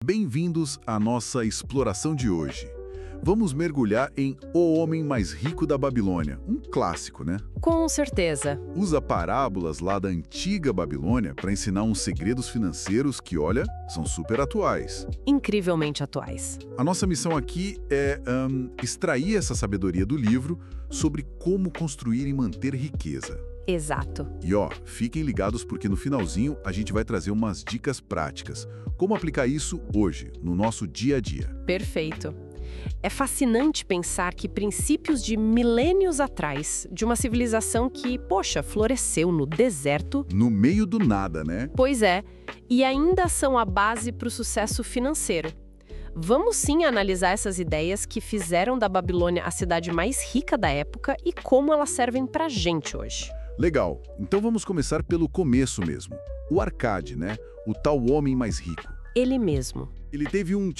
Bem-vindos à nossa exploração de hoje. Vamos mergulhar em O Homem Mais Rico da Babilônia, um clássico, né? Com certeza. Usa parábolas lá da antiga Babilônia para ensinar uns segredos financeiros que, olha, são super atuais. Incrivelmente atuais. A nossa missão aqui é extrair essa sabedoria do livro sobre como construir e manter riqueza. Exato. E fiquem ligados porque no finalzinho a gente vai trazer umas dicas práticas. Como aplicar isso hoje, no nosso dia a dia. Perfeito. É fascinante pensar que princípios de milênios atrás, de uma civilização que, floresceu no deserto. No meio do nada, né? Pois é, e ainda são a base para o sucesso financeiro. Vamos sim analisar essas ideias que fizeram da Babilônia a cidade mais rica da época e como elas servem pra gente hoje. Legal, então vamos começar pelo começo mesmo. O Arcade, né? O tal homem mais rico. Ele mesmo. Ele teve um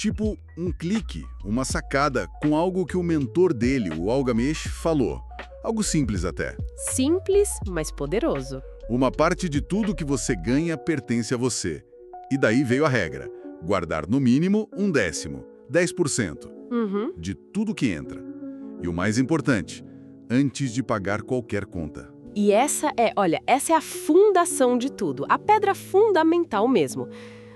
clique, uma sacada com algo que o mentor dele, o Algamesh, falou. Algo simples até. Simples, mas poderoso. Uma parte de tudo que você ganha pertence a você. E daí veio a regra. Guardar no mínimo 1/10, 10%, de tudo que entra. E o mais importante, antes de pagar qualquer conta. E essa é a fundação de tudo, a pedra fundamental mesmo.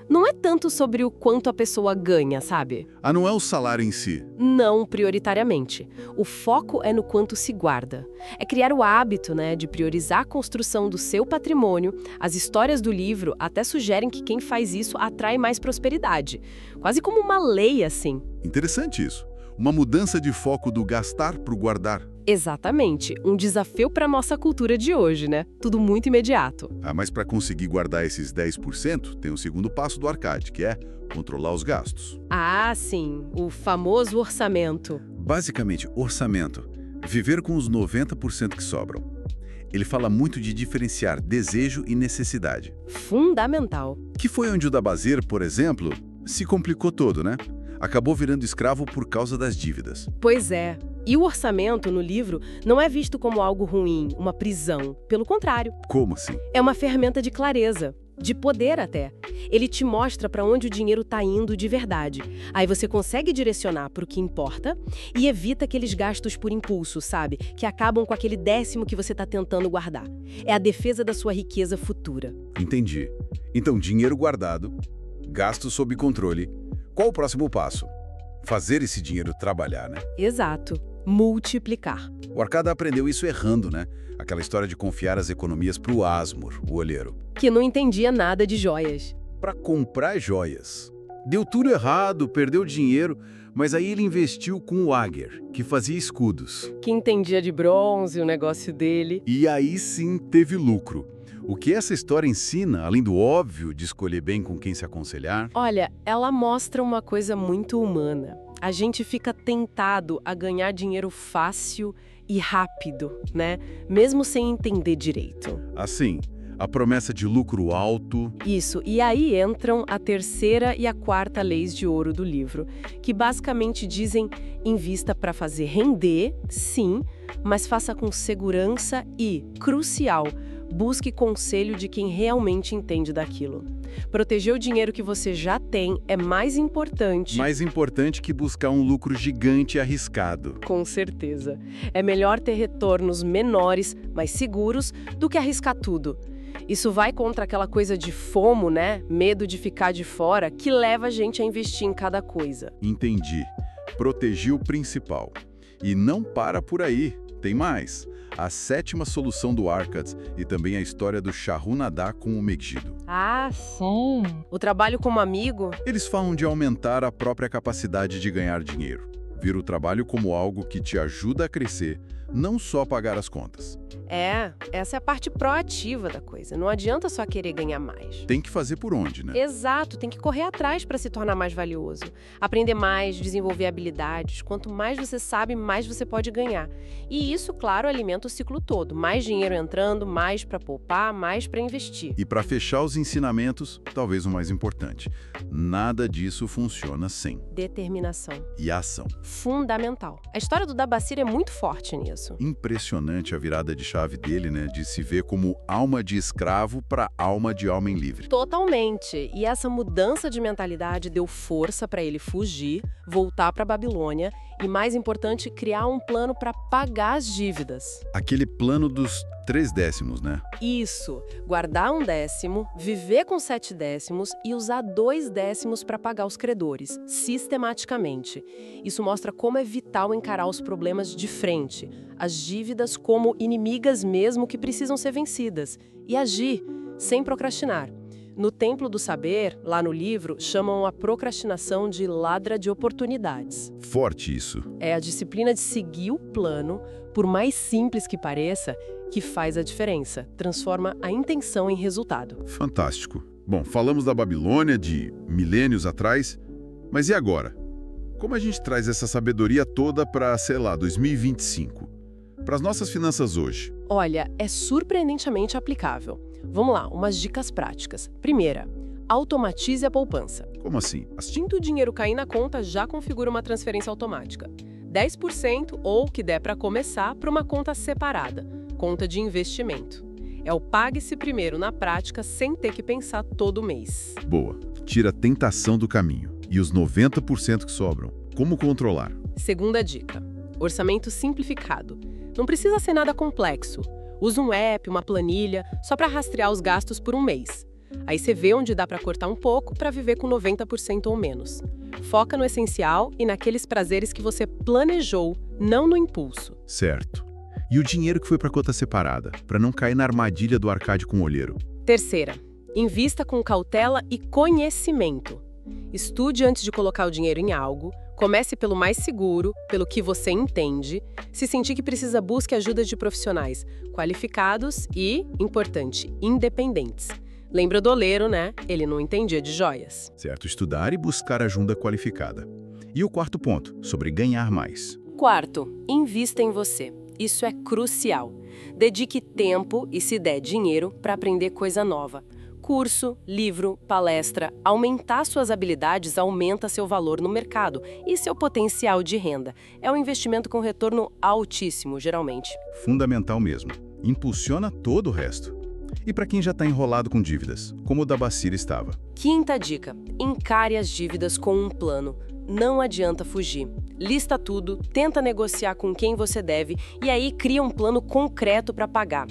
Não é tanto sobre o quanto a pessoa ganha, sabe? Não é o salário em si. Não prioritariamente. O foco é no quanto se guarda. É criar o hábito, de priorizar a construção do seu patrimônio. As histórias do livro até sugerem que quem faz isso atrai mais prosperidade. Quase como uma lei, assim. Interessante isso. Uma mudança de foco do gastar para o guardar. Exatamente. Um desafio para a nossa cultura de hoje, né? Tudo muito imediato. Mas para conseguir guardar esses 10%, tem o segundo passo do Arcade, que é controlar os gastos. Sim. O famoso orçamento. Basicamente, orçamento. Viver com os 90% que sobram. Ele fala muito de diferenciar desejo e necessidade. Fundamental. Que foi onde o Dabazir, por exemplo, se complicou todo, né? Acabou virando escravo por causa das dívidas. Pois é. E o orçamento, no livro, não é visto como algo ruim, uma prisão. Pelo contrário. Como assim? É uma ferramenta de clareza, de poder até. Ele te mostra para onde o dinheiro está indo de verdade. Aí você consegue direcionar para o que importa e evita aqueles gastos por impulso, sabe? Que acabam com aquele 10% que você está tentando guardar. É a defesa da sua riqueza futura. Entendi. Então, dinheiro guardado, gasto sob controle. Qual o próximo passo? Fazer esse dinheiro trabalhar, né? Exato. Multiplicar. O Arcade aprendeu isso errando, né? Aquela história de confiar as economias para o Asmur, o olheiro. Que não entendia nada de joias. Para comprar joias. Deu tudo errado, perdeu dinheiro, mas aí ele investiu com o Ager, que fazia escudos. Que entendia de bronze, o negócio dele. E aí sim teve lucro. O que essa história ensina, além do óbvio de escolher bem com quem se aconselhar? Olha, ela mostra uma coisa muito humana. A gente fica tentado a ganhar dinheiro fácil e rápido, né? Mesmo sem entender direito. Assim, a promessa de lucro alto. Isso, e aí entram a terceira e a quarta leis de ouro do livro, que basicamente dizem: invista para fazer render, sim, mas faça com segurança e, crucial, busque conselho de quem realmente entende daquilo. Proteger o dinheiro que você já tem é mais importante. Mais importante que buscar um lucro gigante e arriscado. Com certeza. É melhor ter retornos menores, mais seguros, do que arriscar tudo. Isso vai contra aquela coisa de FOMO, né? Medo de ficar de fora, que leva a gente a investir em cada coisa. Entendi. Proteger o principal. E não para por aí. Tem mais. A 7ª solução do Arcade e também a história do Shahunadá com o Megiddo. Sim. O trabalho como amigo? Eles falam de aumentar a própria capacidade de ganhar dinheiro. Vir o trabalho como algo que te ajuda a crescer, não só pagar as contas. Essa é a parte proativa da coisa. Não adianta só querer ganhar mais. Tem que fazer por onde, né? Exato, tem que correr atrás para se tornar mais valioso. Aprender mais, desenvolver habilidades. Quanto mais você sabe, mais você pode ganhar. E isso, claro, alimenta o ciclo todo. Mais dinheiro entrando, mais para poupar, mais para investir. E para fechar os ensinamentos, talvez o mais importante, nada disso funciona sem determinação e ação. Fundamental. A história do Dabasir é muito forte nisso. processo. Impressionante a virada de chave dele, né? De se ver como alma de escravo para alma de homem livre. Totalmente. E essa mudança de mentalidade deu força para ele fugir, voltar para a Babilônia e, mais importante, criar um plano para pagar as dívidas. Aquele plano dos 3 décimos, né? Isso. Guardar 1 décimo, viver com 7 décimos e usar 2 décimos para pagar os credores, sistematicamente. Isso mostra como é vital encarar os problemas de frente, as dívidas como inimigas mesmo que precisam ser vencidas, e agir sem procrastinar. No Templo do Saber, lá no livro, chamam a procrastinação de ladra de oportunidades. Forte isso. É a disciplina de seguir o plano, por mais simples que pareça, que faz a diferença, transforma a intenção em resultado. Fantástico. Bom, falamos da Babilônia de milênios atrás, mas e agora? Como a gente traz essa sabedoria toda para, sei lá, 2025? Para as nossas finanças hoje? Olha, é surpreendentemente aplicável. Vamos lá, umas dicas práticas. Primeira, automatize a poupança. Como assim? Assim que o dinheiro cair na conta, já configura uma transferência automática. 10% ou, que der para começar, para uma conta separada, conta de investimento. É o pague-se primeiro na prática sem ter que pensar todo mês. Boa. Tira a tentação do caminho. E os 90% que sobram, como controlar? Segunda dica, orçamento simplificado. Não precisa ser nada complexo. Usa um app, uma planilha, só para rastrear os gastos por um mês. Aí você vê onde dá para cortar um pouco para viver com 90% ou menos. Foca no essencial e naqueles prazeres que você planejou, não no impulso. Certo. E o dinheiro que foi para conta separada, para não cair na armadilha do arcade com olheiro? Terceira, invista com cautela e conhecimento. Estude antes de colocar o dinheiro em algo, comece pelo mais seguro, pelo que você entende. Se sentir que precisa, busque ajuda de profissionais qualificados e, importante, independentes. Lembra do oleiro, né? Ele não entendia de joias. Certo, estudar e buscar ajuda qualificada. E o quarto ponto, sobre ganhar mais. Quarto, invista em você. Isso é crucial. Dedique tempo e, se der, dinheiro para aprender coisa nova. Curso, livro, palestra, aumentar suas habilidades aumenta seu valor no mercado e seu potencial de renda. É um investimento com retorno altíssimo, geralmente. Fundamental mesmo. Impulsiona todo o resto. E para quem já está enrolado com dívidas, como o da Bacira estava? Quinta dica, encare as dívidas com um plano. Não adianta fugir. Lista tudo, tenta negociar com quem você deve e aí cria um plano concreto para pagar.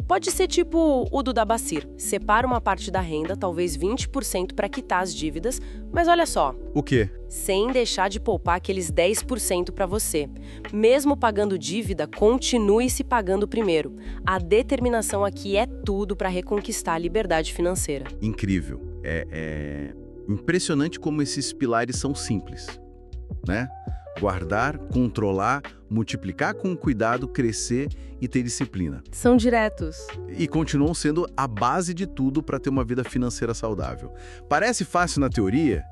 Pode ser tipo o do Dabacir. Separa uma parte da renda, talvez 20% para quitar as dívidas, mas olha só. O quê? Sem deixar de poupar aqueles 10% para você. Mesmo pagando dívida, continue se pagando primeiro. A determinação aqui é tudo para reconquistar a liberdade financeira. Incrível. É impressionante como esses pilares são simples, né? Guardar, controlar, multiplicar com cuidado, crescer e ter disciplina. São diretos. E continuam sendo a base de tudo para ter uma vida financeira saudável. Parece fácil na teoria,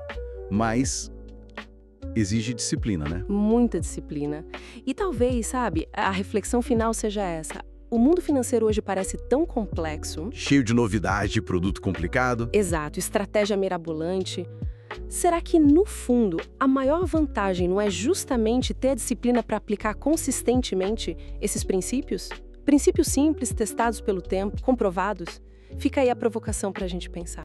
mas exige disciplina, né? Muita disciplina. E talvez, sabe, a reflexão final seja essa. O mundo financeiro hoje parece tão complexo. Cheio de novidade, produto complicado. Exato, estratégia mirabolante. Será que, no fundo, a maior vantagem não é justamente ter a disciplina para aplicar consistentemente esses princípios? Princípios simples, testados pelo tempo, comprovados? Fica aí a provocação para a gente pensar.